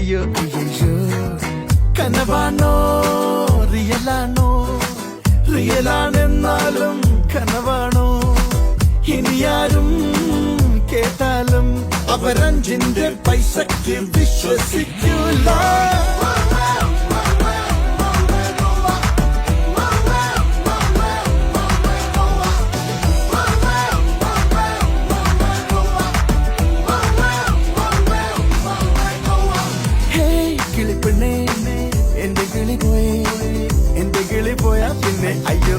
അയ്യോ അയ്യോ കനവാണോ റിയലാണോ റിയലാണെന്നാലും കനവാണോ ഇനിയാരും കേട്ടാലും അവരഞ്ചിന്റെ പൈസക്ക് വിശ്വസിക്കൂല എന്റെ കിളി പോയാ പിന്നെ അയ്യോ